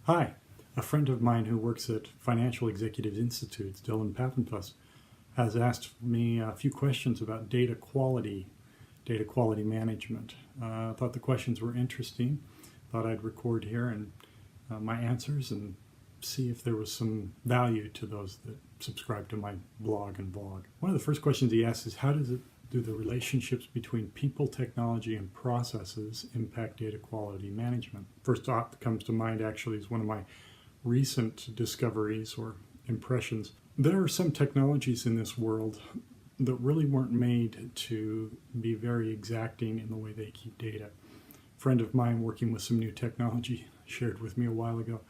Hi, a friend of mine who works at Financial Executives Institute, Dylan Pappenfuss, has asked me a few questions about data quality management. I thought the questions were interesting. Thought I'd record here and my answers and see if there was some value to those that subscribe to my blog and vlog. One of the first questions he asked is, how do the relationships between people, technology, and processes impact data quality management? First thought that comes to mind actually is one of my recent discoveries or impressions. There are some technologies in this world that really weren't made to be very exacting in the way they keep data. A friend of mine working with some new technology shared with me a while ago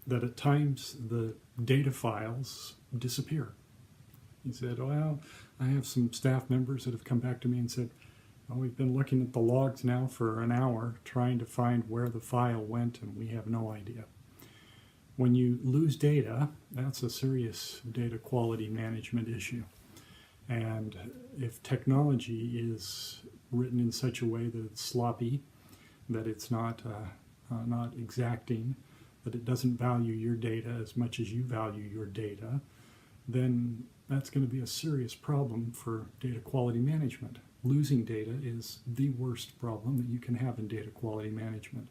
that at times the data files disappear. He said, well, I have some staff members that have come back to me and said, well, we've been looking at the logs now for an hour trying to find where the file went and we have no idea. When you lose data, that's a serious data quality management issue. And if technology is written in such a way that it's sloppy, that it's not exacting, that it doesn't value your data as much as you value your data, then that's going to be a serious problem for data quality management. Losing data is the worst problem that you can have in data quality management.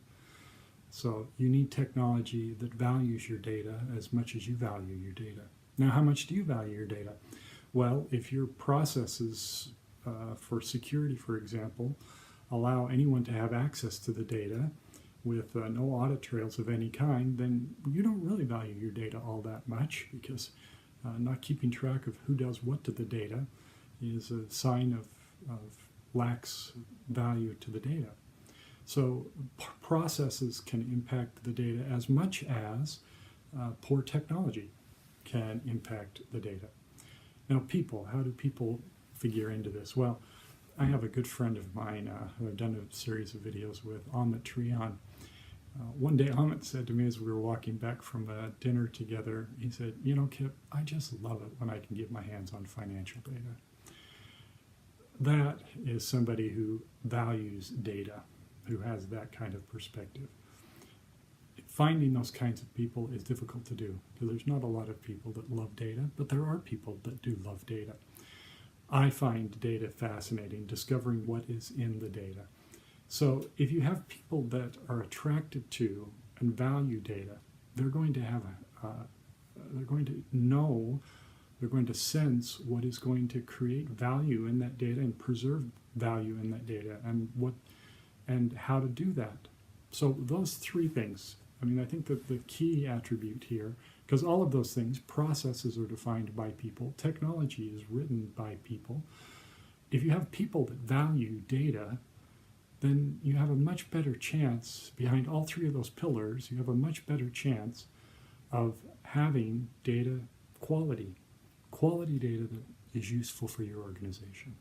So you need technology that values your data as much as you value your data. Now, how much do you value your data? Well, if your processes for security, for example, allow anyone to have access to the data with no audit trails of any kind, then you don't really value your data all that much, because not keeping track of who does what to the data is a sign of lax value to the data. So processes can impact the data as much as poor technology can impact the data. Now, people, how do people figure into this? Well, I have a good friend of mine who I've done a series of videos with, Amit Trian. One day Amit said to me as we were walking back from a dinner together, he said, you know, Kip, I just love it when I can get my hands on financial data. That is somebody who values data, who has that kind of perspective. Finding those kinds of people is difficult to do, because there's not a lot of people that love data, but there are people that do love data. I find data fascinating, discovering what is in the data. So if you have people that are attracted to and value data, they're going to have they're going to know, they're going to sense what is going to create value in that data and preserve value in that data, and how to do that. So those three things, I mean, I think that the key attribute here, because all of those things, processes are defined by people, technology is written by people. If you have people that value data, then you have a much better chance, behind all three of those pillars, you have a much better chance of having data quality data that is useful for your organization.